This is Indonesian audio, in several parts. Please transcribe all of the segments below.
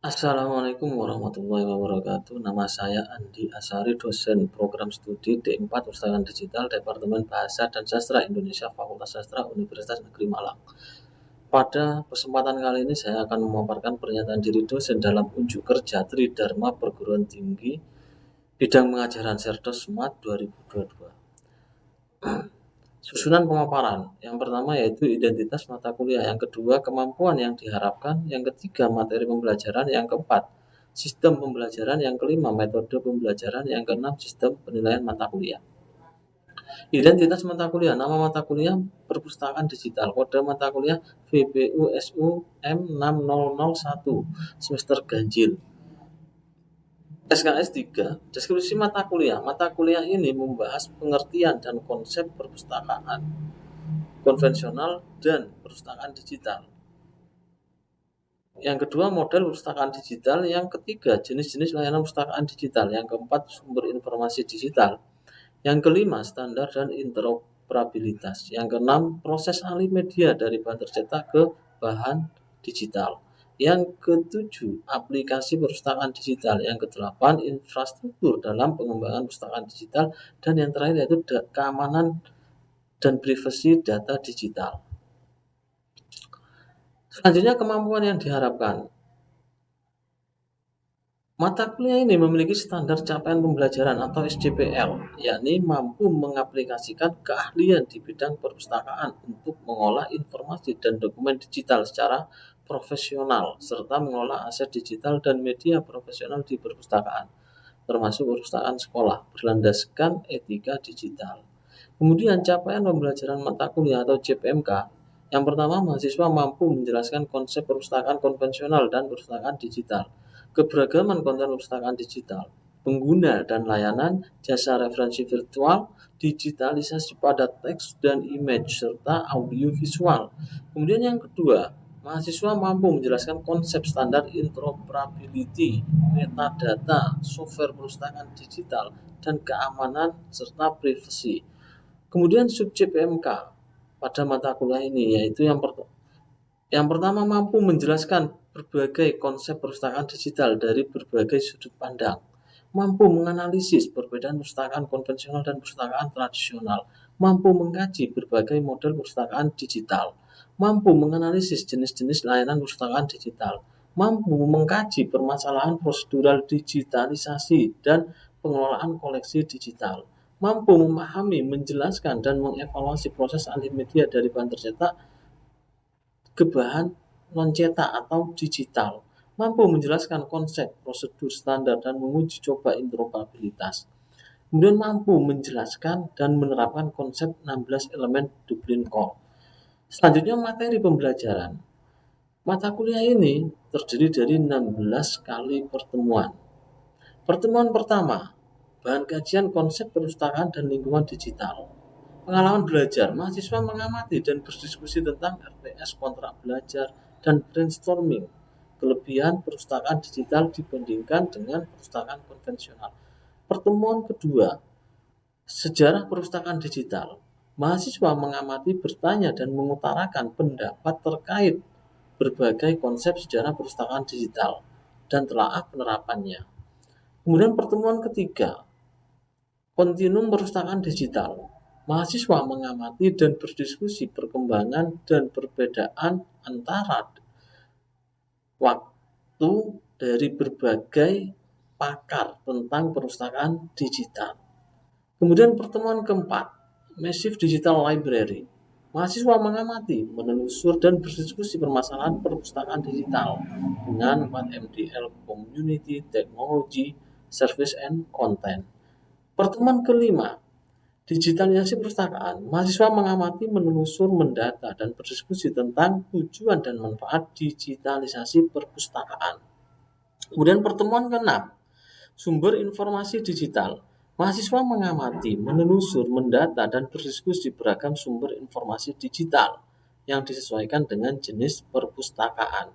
Assalamualaikum warahmatullahi wabarakatuh. Nama saya Andi Asari, dosen program studi D4 Perpustakaan Digital, Departemen Bahasa dan Sastra Indonesia, Fakultas Sastra Universitas Negeri Malang. Pada kesempatan kali ini saya akan memaparkan pernyataan diri dosen dalam unjuk kerja Tridharma Perguruan Tinggi bidang pengajaran Serdos Smart 2022. Susunan pemaparan. Yang pertama yaitu identitas mata kuliah, yang kedua kemampuan yang diharapkan, yang ketiga materi pembelajaran, yang keempat sistem pembelajaran, yang kelima metode pembelajaran, yang keenam sistem penilaian mata kuliah. Identitas mata kuliah. Nama mata kuliah perpustakaan digital, kode mata kuliah VPUSUM 6001 semester ganjil. SKS 3. Deskripsi mata kuliah. Mata kuliah ini membahas pengertian dan konsep perpustakaan konvensional dan perpustakaan digital. Yang kedua, model perpustakaan digital. Yang ketiga, jenis-jenis layanan perpustakaan digital. Yang keempat, sumber informasi digital. Yang kelima, standar dan interoperabilitas. Yang keenam, proses alih media dari bahan tercetak ke bahan digital. Yang ketujuh, aplikasi perpustakaan digital. Yang kedelapan, infrastruktur dalam pengembangan perpustakaan digital. Dan yang terakhir yaitu keamanan dan privasi data digital. Selanjutnya, kemampuan yang diharapkan. Mata kuliah ini memiliki standar capaian pembelajaran atau SCPL, yakni mampu mengaplikasikan keahlian di bidang perpustakaan untuk mengolah informasi dan dokumen digital secara profesional, serta mengolah aset digital dan media profesional di perpustakaan, termasuk perpustakaan sekolah, berlandaskan etika digital. Kemudian capaian pembelajaran mata kuliah atau JPMK. Yang pertama, mahasiswa mampu menjelaskan konsep perpustakaan konvensional dan perpustakaan digital, keberagaman konten perpustakaan digital, pengguna dan layanan, jasa referensi virtual, digitalisasi pada teks dan image, serta audio visual. Kemudian yang kedua, mahasiswa mampu menjelaskan konsep standar interoperability, metadata, software perpustakaan digital, dan keamanan serta privasi. Kemudian subjek PMK pada mata kuliah ini yaitu yang pertama mampu menjelaskan berbagai konsep perpustakaan digital dari berbagai sudut pandang, mampu menganalisis perbedaan perpustakaan konvensional dan perpustakaan tradisional, mampu mengkaji berbagai model perpustakaan digital, mampu menganalisis jenis-jenis layanan perpustakaan digital, mampu mengkaji permasalahan prosedural digitalisasi dan pengelolaan koleksi digital, mampu memahami, menjelaskan, dan mengevaluasi proses alih media dari bahan tercetak ke bahan non-cetak atau digital, mampu menjelaskan konsep, prosedur, standar, dan menguji coba interoperabilitas. Kemudian mampu menjelaskan dan menerapkan konsep 16 elemen Dublin Core. Selanjutnya materi pembelajaran. Mata kuliah ini terdiri dari 16 kali pertemuan. Pertemuan pertama, bahan kajian konsep perpustakaan dan lingkungan digital. Pengalaman belajar, mahasiswa mengamati dan berdiskusi tentang RPS kontrak belajar dan brainstorming kelebihan perpustakaan digital dibandingkan dengan perpustakaan konvensional. Pertemuan kedua, sejarah perpustakaan digital. Mahasiswa mengamati, bertanya, dan mengutarakan pendapat terkait berbagai konsep sejarah perpustakaan digital dan telaah penerapannya. Kemudian pertemuan ketiga, kontinum perpustakaan digital. Mahasiswa mengamati dan berdiskusi perkembangan dan perbedaan antara waktu dari berbagai pakar tentang perpustakaan digital. Kemudian pertemuan keempat, Massive Digital Library. Mahasiswa mengamati, menelusur, dan berdiskusi permasalahan perpustakaan digital dengan 4MDL Community, Technology, Service, and Content. Pertemuan kelima, digitalisasi perpustakaan. Mahasiswa mengamati, menelusur, mendata, dan berdiskusi tentang tujuan dan manfaat digitalisasi perpustakaan. Kemudian pertemuan keenam, sumber informasi digital. Mahasiswa mengamati, menelusur, mendata, dan berdiskusi beragam sumber informasi digital yang disesuaikan dengan jenis perpustakaan.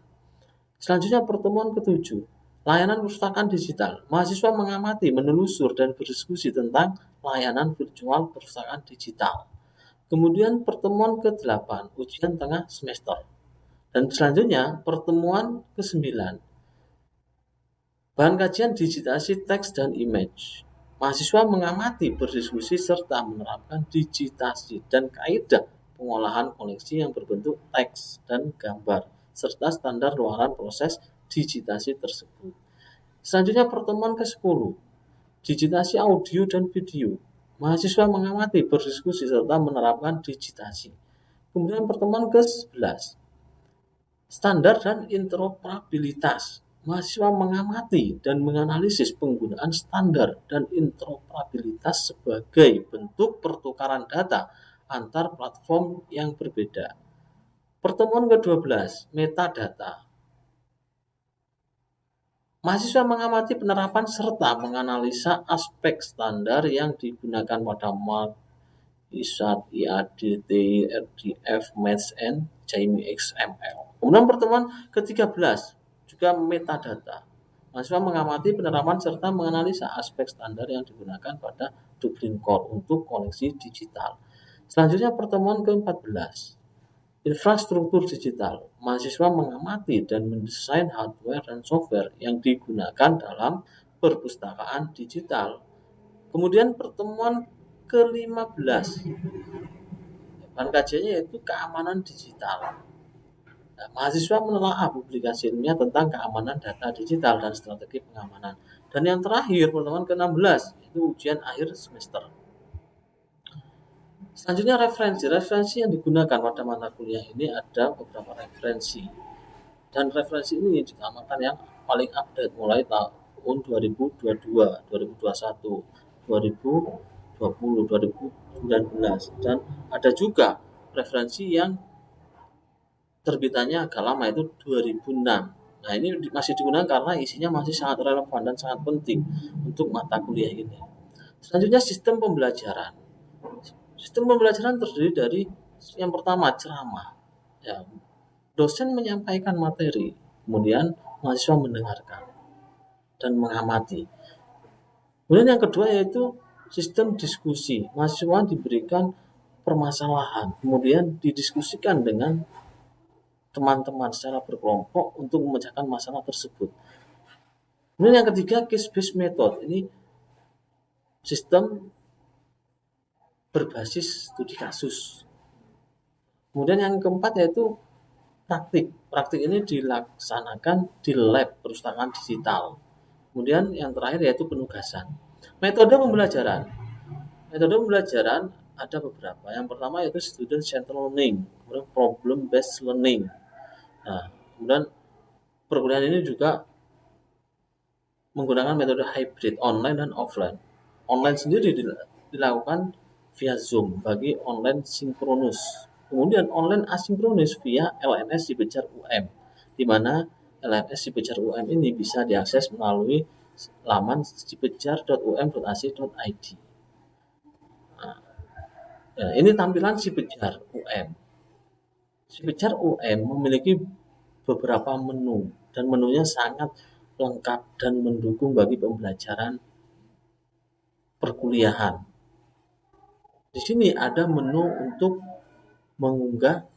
Selanjutnya pertemuan ketujuh, layanan perpustakaan digital. Mahasiswa mengamati, menelusur, dan berdiskusi tentang layanan virtual perpustakaan digital. Kemudian pertemuan ke-8, ujian tengah semester. Dan selanjutnya pertemuan ke-9, Bahan kajian digitasi teks dan image. Mahasiswa mengamati, berdiskusi, serta menerapkan digitasi dan kaidah pengolahan koneksi yang berbentuk teks dan gambar, serta standar luaran proses digitasi tersebut. Selanjutnya pertemuan ke-10, digitasi audio dan video. Mahasiswa mengamati, berdiskusi, serta menerapkan digitasi. Kemudian pertemuan ke-11, standar dan interoperabilitas. Mahasiswa mengamati dan menganalisis penggunaan standar dan interoperabilitas sebagai bentuk pertukaran data antar platform yang berbeda. Pertemuan ke-12, metadata. Mahasiswa mengamati penerapan serta menganalisa aspek standar yang digunakan pada MARC, ISAT, IADT, RDF, METS-N, JIMI XML. Kemudian pertemuan ke-13, juga metadata. Mahasiswa mengamati penerapan serta menganalisa aspek standar yang digunakan pada Dublin Core untuk koleksi digital. Selanjutnya pertemuan ke-14, infrastruktur digital. Mahasiswa mengamati dan mendesain hardware dan software yang digunakan dalam perpustakaan digital. Kemudian pertemuan ke-15, bahan kajiannya yaitu keamanan digital. Nah, mahasiswa menelaah publikasi ilmiah tentang keamanan data digital dan strategi pengamanan. Dan yang terakhir, pertemuan ke-16, itu ujian akhir semester. Selanjutnya referensi yang digunakan pada mata kuliah ini ada beberapa referensi. Dan referensi ini ditamakan yang paling update mulai tahun 2022, 2021, 2020, 2019. Dan ada juga referensi yang terbitannya agak lama, itu 2006. Nah, ini masih digunakan karena isinya masih sangat relevan dan sangat penting untuk mata kuliah ini. Selanjutnya sistem pembelajaran. Sistem pembelajaran terdiri dari yang pertama ceramah. Ya, dosen menyampaikan materi, kemudian mahasiswa mendengarkan dan mengamati. Kemudian yang kedua yaitu sistem diskusi. Mahasiswa diberikan permasalahan, kemudian didiskusikan dengan teman-teman secara berkelompok untuk memecahkan masalah tersebut. Kemudian yang ketiga, case-based method. Ini sistem berbasis studi kasus. Kemudian yang keempat yaitu praktik. Praktik ini dilaksanakan di lab perpustakaan digital. Kemudian yang terakhir yaitu penugasan. Metode pembelajaran. Metode pembelajaran ada beberapa. Yang pertama yaitu student centered learning, kemudian problem based learning. Nah, kemudian perkuliahan ini juga menggunakan metode hybrid, online dan offline. Online sendiri dilakukan via Zoom bagi online sinkronus. Kemudian online asinkronus via LMS Cibecar UM, di mana LMS Cibecar UM ini bisa diakses melalui laman cibecar.um.ac.id. Nah, ini tampilan Cibecar UM. Cibecar UM memiliki beberapa menu dan menunya sangat lengkap dan mendukung bagi pembelajaran perkuliahan. Di sini ada menu untuk mengunggah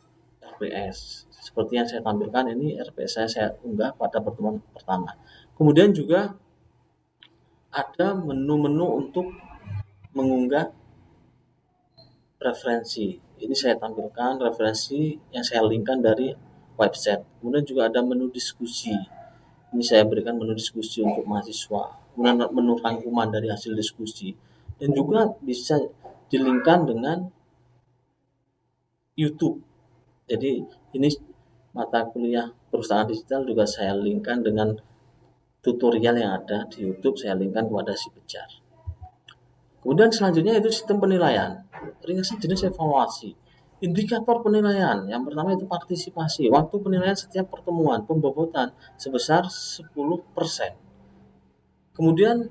RPS. Seperti yang saya tampilkan ini RPS saya unggah pada pertemuan pertama. Kemudian juga ada menu-menu untuk mengunggah referensi. Ini saya tampilkan referensi yang saya linkkan dari website. Kemudian juga ada menu diskusi. Ini saya berikan menu diskusi untuk mahasiswa. Kemudian menu rangkuman dari hasil diskusi. Dan juga bisa dilinkkan dengan YouTube. Jadi ini mata kuliah perpustakaan digital juga saya linkkan dengan tutorial yang ada di YouTube, saya linkkan kepada Cibecar. Kemudian selanjutnya itu sistem penilaian. Ringkasan jenis evaluasi. Indikator penilaian. Yang pertama itu partisipasi. Waktu penilaian setiap pertemuan, pembobotan sebesar 10%. Kemudian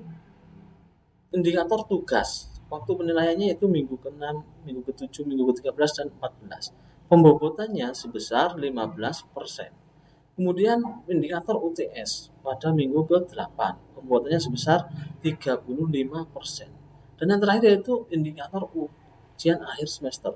indikator tugas. Waktu penilaiannya itu minggu ke-6, minggu ke-7, minggu ke-13 dan 14. Pembobotannya sebesar 15%. Kemudian indikator UTS pada minggu ke-8. Pembobotannya sebesar 35%. Dan yang terakhir yaitu indikator ujian akhir semester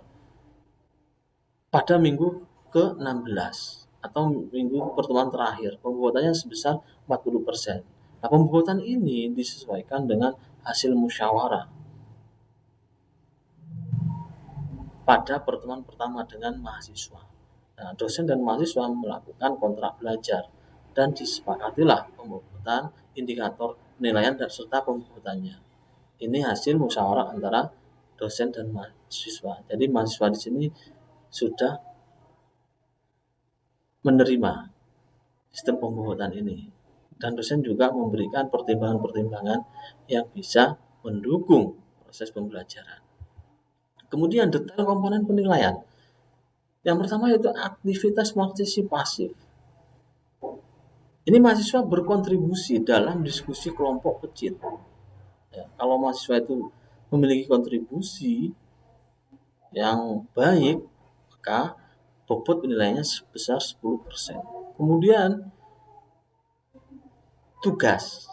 pada minggu ke-16 atau minggu pertemuan terakhir. Pembobotannya sebesar 40%. Nah, pembobotan ini disesuaikan dengan hasil musyawarah pada pertemuan pertama dengan mahasiswa. Nah, dosen dan mahasiswa melakukan kontrak belajar dan disepakatilah pembobotan indikator penilaian dan serta pembobotannya. Ini hasil musyawarah antara dosen dan mahasiswa. Jadi mahasiswa di sini sudah menerima sistem pembobotan ini. Dan dosen juga memberikan pertimbangan-pertimbangan yang bisa mendukung proses pembelajaran. Kemudian detail komponen penilaian. Yang pertama yaitu aktivitas partisipasif. Ini mahasiswa berkontribusi dalam diskusi kelompok kecil. Ya, kalau mahasiswa itu memiliki kontribusi yang baik, maka bobot penilaiannya sebesar 10%. Kemudian tugas.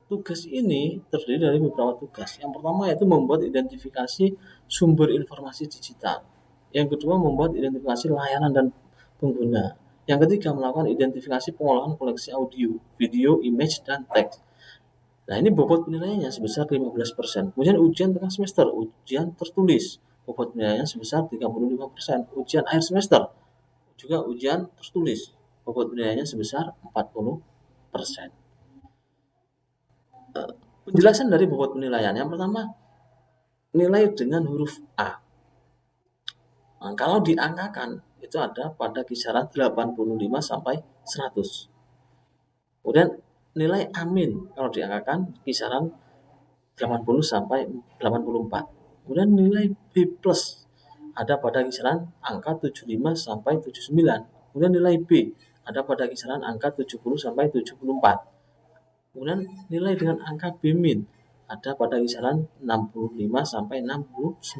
Tugas ini terdiri dari beberapa tugas. Yang pertama yaitu membuat identifikasi sumber informasi digital. Yang kedua membuat identifikasi layanan dan pengguna. Yang ketiga melakukan identifikasi pengolahan koleksi audio, video, image, dan teks. Nah, ini bobot penilaiannya sebesar 15%. Kemudian ujian tengah semester, ujian tertulis, bobot penilaiannya sebesar 35%. Ujian akhir semester, juga ujian tertulis, bobot penilaiannya sebesar 40%. Penjelasan dari bobot penilaian. Yang pertama, nilai dengan huruf A. Nah, kalau diangkakan, itu ada pada kisaran 85 sampai 100. Kemudian nilai amin kalau diangkakan kisaran 80 sampai 84. Kemudian nilai B plus ada pada kisaran angka 75 sampai 79. Kemudian nilai B ada pada kisaran angka 70 sampai 74. Kemudian nilai dengan angka B min ada pada kisaran 65 sampai 69.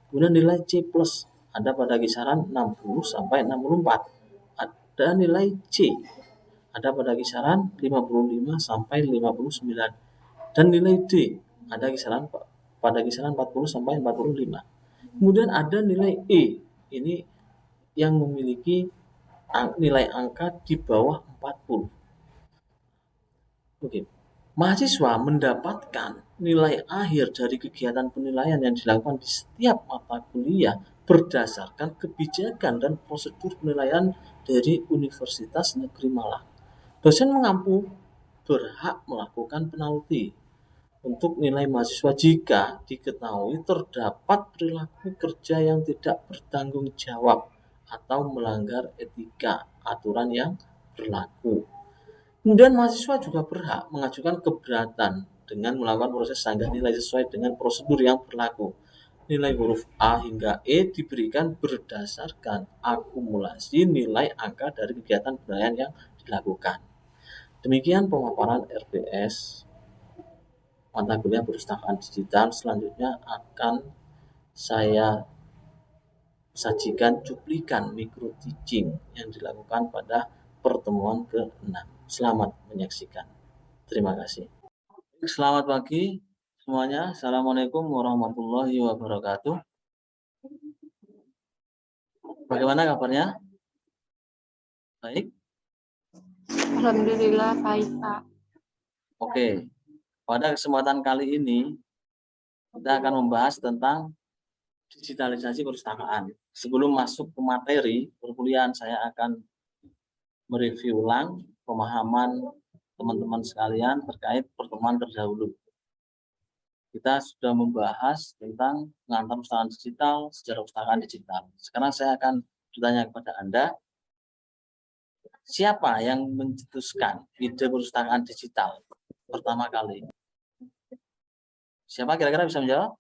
Kemudian nilai C plus ada pada kisaran 60 sampai 64. Ada nilai C ada pada kisaran 55 sampai 59. Dan nilai D ada kisaran pada kisaran 40 sampai 45. Kemudian ada nilai E. Ini yang memiliki nilai angka di bawah 40. Oke. Mahasiswa mendapatkan nilai akhir dari kegiatan penilaian yang dilakukan di setiap mata kuliah berdasarkan kebijakan dan prosedur penilaian dari Universitas Negeri Malang. Dosen mengaku berhak melakukan penalti untuk nilai mahasiswa jika diketahui terdapat perilaku kerja yang tidak bertanggung jawab atau melanggar etika aturan yang berlaku. Kemudian mahasiswa juga berhak mengajukan keberatan dengan melakukan proses sanggah nilai sesuai dengan prosedur yang berlaku. Nilai huruf A hingga E diberikan berdasarkan akumulasi nilai angka dari kegiatan penilaian yang dilakukan. Demikian pemaparan RPS mata kuliah perpustakaan digital. Selanjutnya akan saya sajikan cuplikan micro teaching yang dilakukan pada pertemuan ke-6. Selamat menyaksikan. Terima kasih. Selamat pagi semuanya. Assalamualaikum warahmatullahi wabarakatuh. Bagaimana kabarnya? Baik? Alhamdulillah baik, Pak. Oke. Pada kesempatan kali ini kita akan membahas tentang digitalisasi perpustakaan. Sebelum masuk ke materi perkuliahan, saya akan mereview ulang pemahaman teman-teman sekalian terkait pertemuan terdahulu. Kita sudah membahas tentang pengantar perpustakaan digital, sejarah perpustakaan digital. Sekarang saya akan bertanya kepada Anda, siapa yang mencetuskan ide perpustakaan digital pertama kali? Siapa kira-kira bisa menjawab?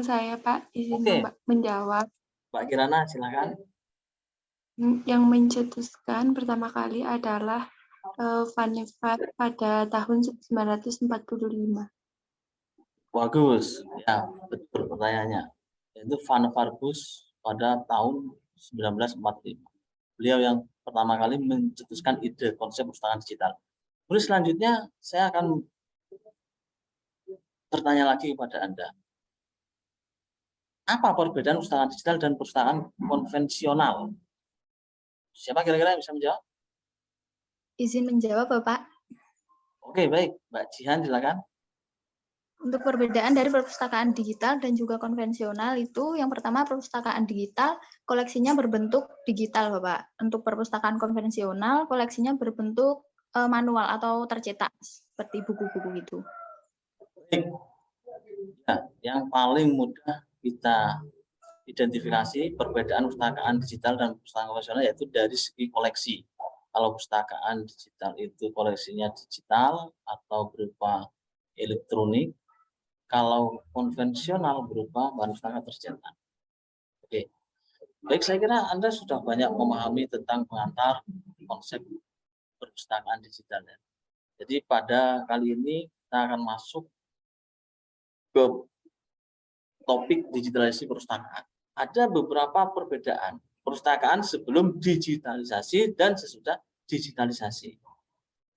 Saya, Pak, izin Oke. menjawab. Mbak Kirana, silakan. Yang mencetuskan pertama kali adalah Van Nevat pada tahun 1945. Bagus, ya betul pertanyaannya. Yaitu Van Nevat pada tahun 1945. Beliau yang pertama kali mencetuskan ide konsep perpustakaan digital. Terus selanjutnya saya akan bertanya lagi kepada Anda. Apa perbedaan perpustakaan digital dan perpustakaan konvensional? Siapa kira-kira yang bisa menjawab? Izin menjawab, Bapak. Oke, baik. Mbak Jihan, silakan. Untuk perbedaan dari perpustakaan digital dan juga konvensional itu, yang pertama perpustakaan digital, koleksinya berbentuk digital, Bapak. Untuk perpustakaan konvensional, koleksinya berbentuk manual atau tercetak, seperti buku-buku itu. Baik. Ya, yang paling mudah kita identifikasi perbedaan perpustakaan digital dan perpustakaan konvensional yaitu dari segi koleksi. Kalau perpustakaan digital itu koleksinya digital atau berupa elektronik, kalau konvensional berupa bahan pustaka tercetak. Oke, baik, saya kira Anda sudah banyak memahami tentang pengantar konsep perpustakaan digital. Ya. Jadi pada kali ini kita akan masuk ke topik digitalisasi perpustakaan. Ada beberapa perbedaan perpustakaan sebelum digitalisasi dan sesudah digitalisasi.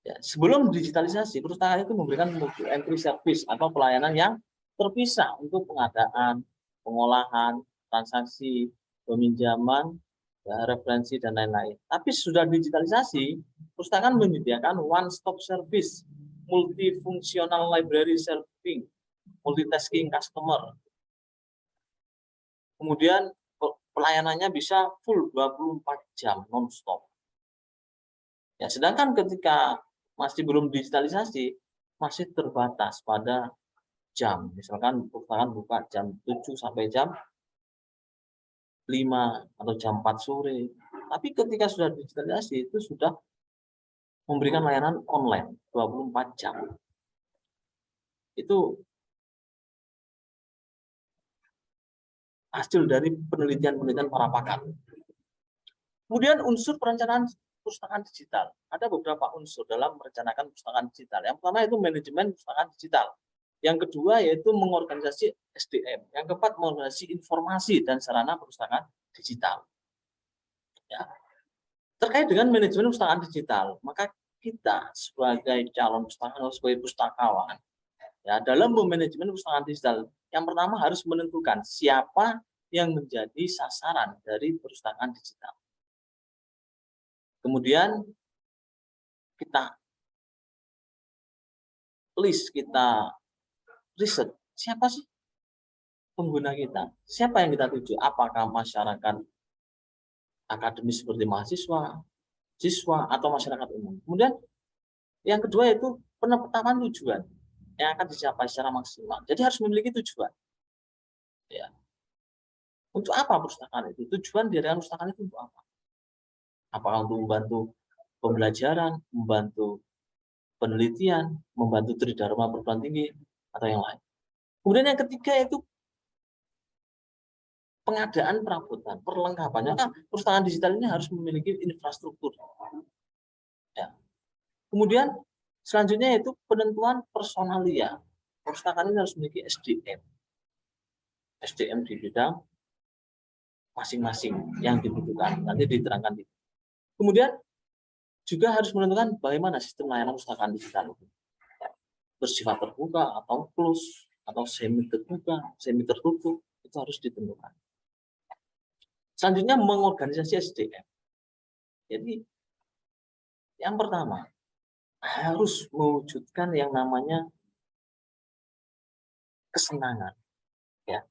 Ya, sebelum digitalisasi, perpustakaan itu memberikan multi-entry service atau pelayanan yang terpisah untuk pengadaan, pengolahan, transaksi, peminjaman, ya, referensi, dan lain-lain. Tapi sudah digitalisasi, perpustakaan menyediakan one-stop service, multifungsional library serving, multitasking customer. Kemudian pelayanannya bisa full 24 jam non-stop. Ya, sedangkan ketika masih belum digitalisasi, masih terbatas pada jam. Misalkan perpustakaan buka jam 7 sampai jam 5 atau jam 4 sore. Tapi ketika sudah digitalisasi, itu sudah memberikan layanan online 24 jam. Itu hasil dari penelitian-penelitian para pakar. Kemudian unsur perencanaan perpustakaan digital. Ada beberapa unsur dalam merencanakan perpustakaan digital. Yang pertama itu manajemen perpustakaan digital. Yang kedua yaitu mengorganisasi SDM. Yang keempat mengorganisasi informasi dan sarana perpustakaan digital. Ya. Terkait dengan manajemen perpustakaan digital, maka kita sebagai calon pustakawan, sebagai pustakawan, ya, dalam memanajemen perpustakaan digital, yang pertama harus menentukan siapa yang menjadi sasaran dari perpustakaan digital. Kemudian kita list, kita riset, siapa sih pengguna kita? Siapa yang kita tuju? Apakah masyarakat akademis seperti mahasiswa, siswa, atau masyarakat umum? Kemudian yang kedua itu penetapan tujuan yang akan dicapai secara maksimal. Jadi harus memiliki tujuan. Ya. Untuk apa perpustakaan itu? Tujuan dari perpustakaan itu untuk apa? Apakah untuk membantu pembelajaran, membantu penelitian, membantu tridharma perguruan tinggi, atau yang lain. Kemudian yang ketiga itu pengadaan perabotan, perlengkapannya. Nah, perpustakaan digital ini harus memiliki infrastruktur. Ya. Kemudian selanjutnya yaitu penentuan personalia. Perpustakaan ini harus memiliki SDM. SDM di bidang masing-masing yang dibutuhkan. Nanti diterangkan. Kemudian juga harus menentukan bagaimana sistem layanan perpustakaan digital itu. Bersifat terbuka atau close, atau semi terbuka, semi tertutup, itu harus ditentukan. Selanjutnya mengorganisasi SDM. Jadi yang pertama harus mewujudkan yang namanya kesenangan. Ya.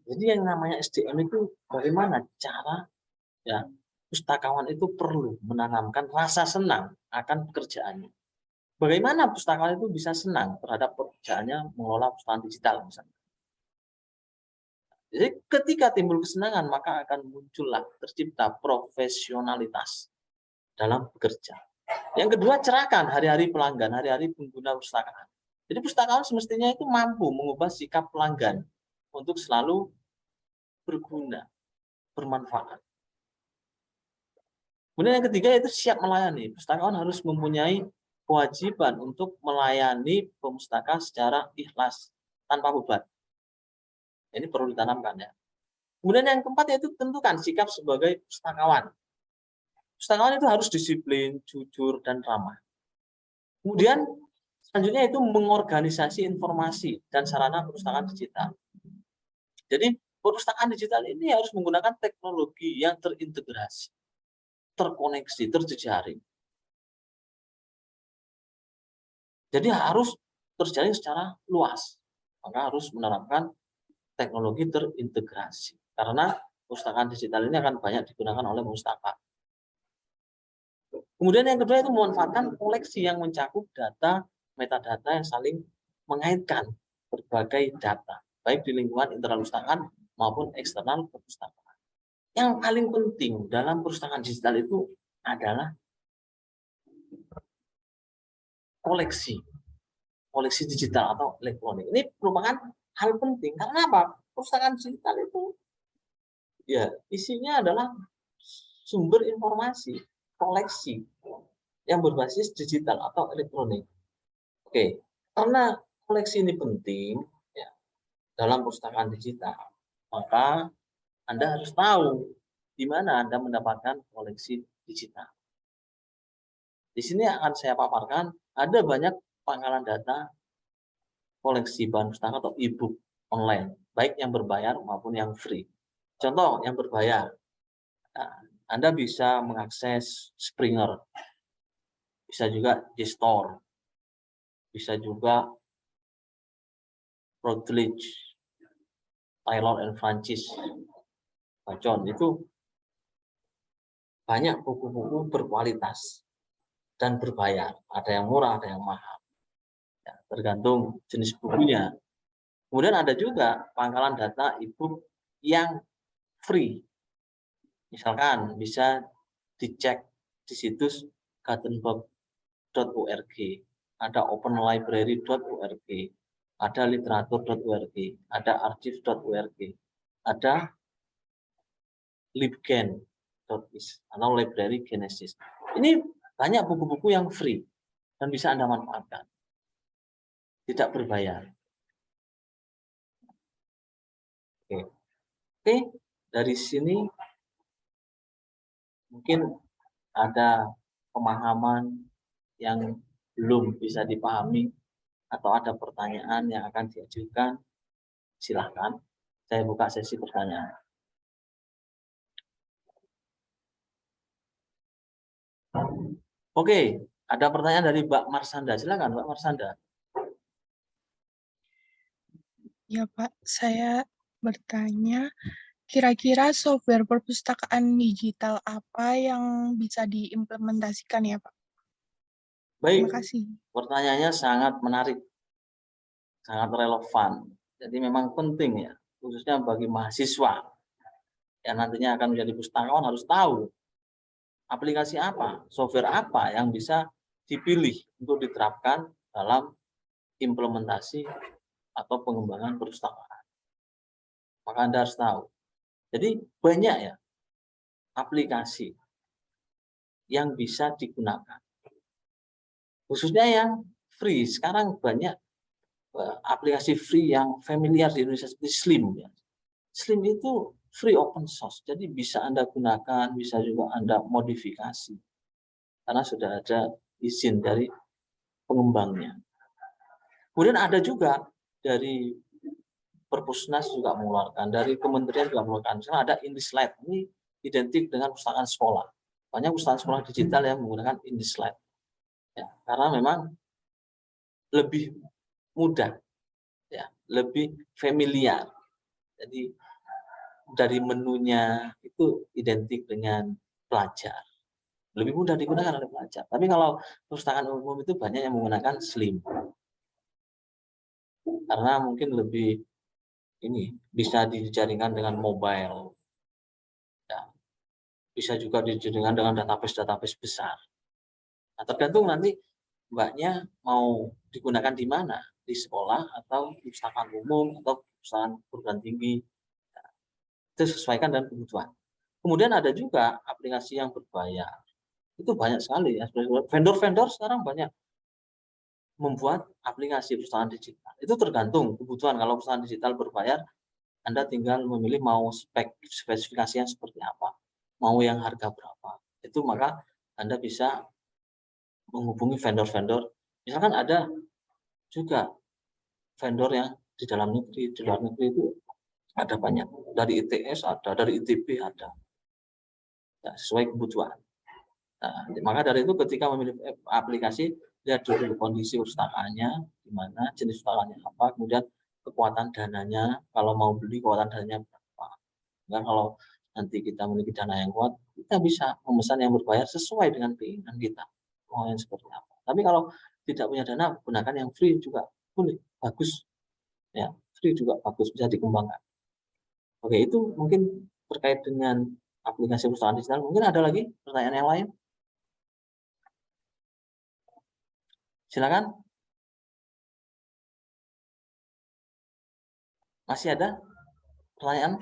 Jadi yang namanya SDM itu bagaimana cara ya pustakawan itu perlu menanamkan rasa senang akan pekerjaannya. Bagaimana pustakawan itu bisa senang terhadap pekerjaannya mengelola perpustakaan digital misalnya. Jadi ketika timbul kesenangan maka akan muncullah tercipta profesionalitas dalam bekerja. Yang kedua, cerahkan hari-hari pelanggan, hari-hari pengguna perpustakaan. Jadi pustakawan semestinya itu mampu mengubah sikap pelanggan untuk selalu berguna, bermanfaat. Kemudian yang ketiga itu siap melayani. Pustakawan harus mempunyai kewajiban untuk melayani pemustaka secara ikhlas, tanpa beban. Ini perlu ditanamkan ya. Kemudian yang keempat yaitu tentukan sikap sebagai pustakawan. Pustakawan itu harus disiplin, jujur, dan ramah. Kemudian selanjutnya itu mengorganisasi informasi dan sarana perpustakaan digital. Jadi perpustakaan digital ini harus menggunakan teknologi yang terintegrasi, terkoneksi, terjejaring. Jadi harus terjalin secara luas. Maka harus menerapkan teknologi terintegrasi. Karena perpustakaan digital ini akan banyak digunakan oleh pustaka. Kemudian yang kedua itu memanfaatkan koleksi yang mencakup data, metadata yang saling mengaitkan berbagai data, baik di lingkungan internal perpustakaan maupun eksternal perpustakaan. Yang paling penting dalam perpustakaan digital itu adalah koleksi digital atau elektronik. Ini merupakan hal penting karena apa? Perpustakaan digital itu ya isinya adalah sumber informasi, koleksi yang berbasis digital atau elektronik. Oke, karena koleksi ini penting ya, dalam perpustakaan digital, maka Anda harus tahu di mana Anda mendapatkan koleksi digital. Di sini akan saya paparkan ada banyak pangkalan data koleksi bahan pustaka atau e-book online, baik yang berbayar maupun yang free. Contoh yang berbayar, nah, Anda bisa mengakses Springer, bisa juga JSTOR, bisa juga Routledge, Taylor and Francis, Bacon. Itu banyak buku-buku berkualitas dan berbayar. Ada yang murah, ada yang mahal. Ya, tergantung jenis bukunya. Kemudian ada juga pangkalan data e-book yang free. Misalkan bisa dicek di situs gutenberg.org, ada openlibrary.org, ada literatur.org, ada archive.org, ada libgen.is atau library Genesis. Ini banyak buku-buku yang free dan bisa Anda manfaatkan. Tidak berbayar. Oke, dari sini mungkin ada pemahaman yang belum bisa dipahami atau ada pertanyaan yang akan diajukan, silahkan. Saya buka sesi pertanyaan. Oke, ada pertanyaan dari Mbak Marsanda. Silakan Mbak Marsanda. Ya Pak, saya bertanya, kira-kira software perpustakaan digital apa yang bisa diimplementasikan ya Pak? Terima Baik, kasih. pertanyaannya sangat menarik, sangat relevan. Jadi memang penting ya, khususnya bagi mahasiswa yang nantinya akan menjadi pustakawan harus tahu aplikasi apa, software apa yang bisa dipilih untuk diterapkan dalam implementasi atau pengembangan perpustakaan. Maka Anda harus tahu. Jadi banyak ya aplikasi yang bisa digunakan. Khususnya yang free. Sekarang banyak aplikasi free yang familiar di Indonesia seperti Slim. Ya. Slim itu free open source. Jadi bisa Anda gunakan, bisa juga Anda modifikasi. Karena sudah ada izin dari pengembangnya. Kemudian ada juga dari Perpusnas juga mengeluarkan, dari kementerian juga mengeluarkan. Misalnya ada Indislite, ini identik dengan perpustakaan sekolah. Banyak perpustakaan sekolah digital yang menggunakan Indislite. Ya, karena memang lebih mudah, ya, lebih familiar. Jadi dari menunya itu identik dengan pelajar. Lebih mudah digunakan oleh pelajar. Tapi kalau perpustakaan umum itu banyak yang menggunakan Slim. Karena mungkin lebih ini bisa dijaringkan dengan mobile, ya, bisa juga dijaringkan dengan database besar. Nah, tergantung nanti mbaknya mau digunakan di mana, di sekolah atau di perpustakaan umum atau perpustakaan perguruan tinggi. Nah, itu sesuaikan dengan kebutuhan. Kemudian ada juga aplikasi yang berbayar. Itu banyak sekali ya. Vendor-vendor sekarang banyak membuat aplikasi perpustakaan digital. Itu tergantung kebutuhan. Kalau perpustakaan digital berbayar, Anda tinggal memilih mau spesifikasinya seperti apa, mau yang harga berapa. Itu maka Anda bisa menghubungi vendor-vendor. Misalkan ada juga vendor yang di dalam negeri, di luar negeri itu ada banyak. Dari ITS ada, dari ITB ada. Ya, sesuai kebutuhan. Nah, maka dari itu ketika memilih aplikasi, lihat dulu kondisi pustakaannya, gimana, jenis pustakaannya apa, kemudian kekuatan dananya, kalau mau beli kekuatan dananya berapa. Nah, kalau nanti kita memiliki dana yang kuat, kita bisa memesan yang berbayar sesuai dengan keinginan kita, mau yang seperti apa. Tapi kalau tidak punya dana, gunakan yang free juga boleh, bagus. Ya, free juga bagus, bisa dikembangkan. Oke, itu mungkin terkait dengan aplikasi perpustakaan digital. Mungkin ada lagi pertanyaan yang lain? Silakan. Masih ada pertanyaan?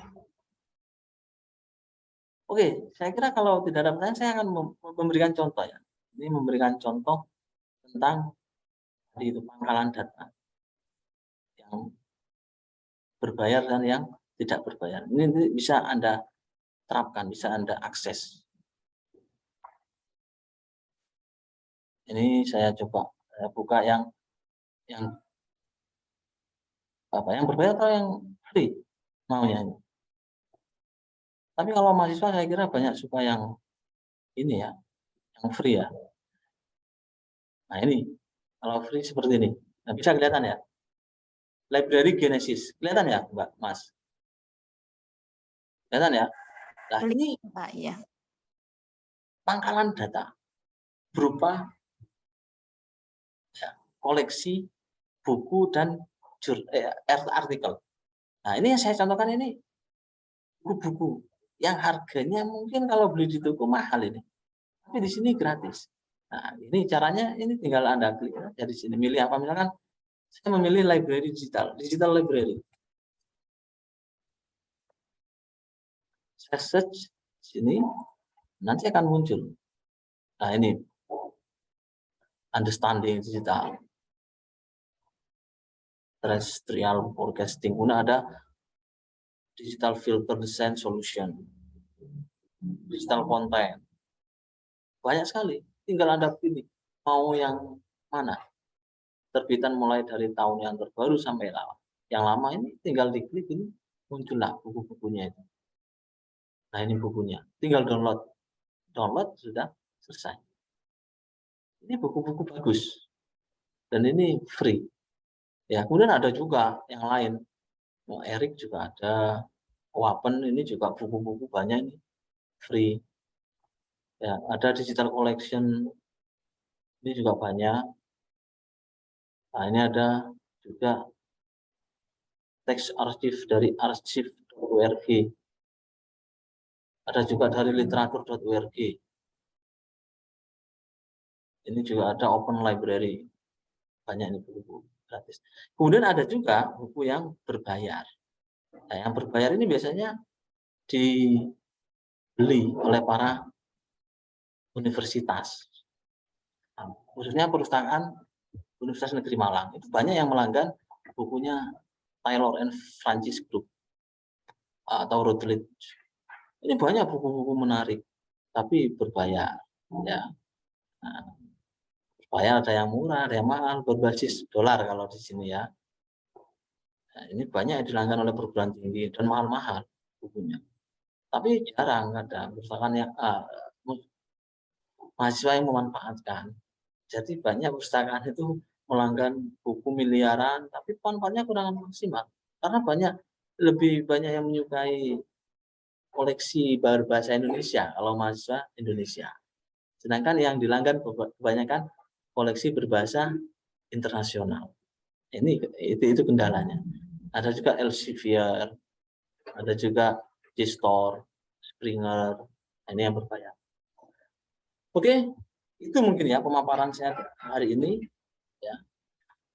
Oke, saya kira kalau tidak ada pertanyaan, saya akan memberikan contoh ya. Ini memberikan contoh tentang itu pangkalan data yang berbayar dan yang tidak berbayar. Ini bisa Anda terapkan, bisa Anda akses. Ini saya coba buka yang berbayar atau yang free maunya ini. Tapi kalau mahasiswa saya kira banyak suka yang ini ya, yang free ya. Nah ini, kalau free seperti ini. Nah bisa kelihatan ya. Library Genesis, kelihatan ya Mbak, Mas? Kelihatan ya? Nah ini Pak, ya. pangkalan data berupa ya, koleksi buku dan artikel. Nah ini yang saya contohkan ini buku-buku yang harganya mungkin kalau beli di toko mahal ini, tapi di sini gratis. Nah ini caranya, ini tinggal Anda klik aja di sini, milih apa, misalkan saya memilih library digital library. Saya search sini, nanti akan muncul. Nah ini understanding digital, terrestrial forecasting, kemudian ada digital filter design solution, digital content, banyak sekali. Tinggal Anda pilih mau yang mana. Terbitan mulai dari tahun yang terbaru sampai yang lama, ini tinggal diklik, ini muncullah buku-bukunya itu. Nah ini bukunya, tinggal download sudah selesai. Ini buku-buku bagus dan ini free. Ya kemudian ada juga yang lain, Eric juga ada, Wapen ini juga buku-buku banyak ini free. Ya ada digital collection ini juga banyak. Nah ini ada juga teks arsip dari arsip.org. Ada juga dari literatur.org. Ini juga ada open library. Banyak ini buku gratis. Kemudian ada juga buku yang berbayar. Nah, yang berbayar ini biasanya dibeli oleh para universitas. Nah, khususnya perpustakaan Universitas Negeri Malang. Itu banyak yang melanggan bukunya Taylor and Francis Group atau Routledge. Ini banyak buku-buku menarik, tapi berbayar. Ya. Nah, berbayar ada yang murah, ada yang mahal, berbasis dolar kalau di sini ya. Nah, ini banyak yang dilanggan oleh perguruan tinggi dan mahal-mahal bukunya. Tapi jarang ada perpustakaan yang mahasiswa yang memanfaatkan. Jadi banyak perpustakaan itu melanggan buku miliaran, tapi manfaatnya kurang maksimal. Karena lebih banyak yang menyukai koleksi berbahasa Indonesia kalau mahasiswa Indonesia. Sedangkan yang dilanggan kebanyakan koleksi berbahasa internasional. Itu kendalanya. Ada juga Elsevier, ada juga G-Store, Springer, ini yang berbayar. Oke, itu mungkin ya pemaparan saya hari ini. Ya,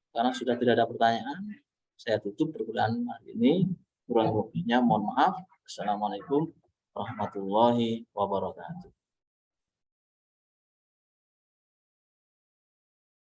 karena sudah tidak ada pertanyaan, saya tutup perkuliahan hari ini. Kurang lebihnya mohon maaf. Assalamualaikum warahmatullahi wabarakatuh.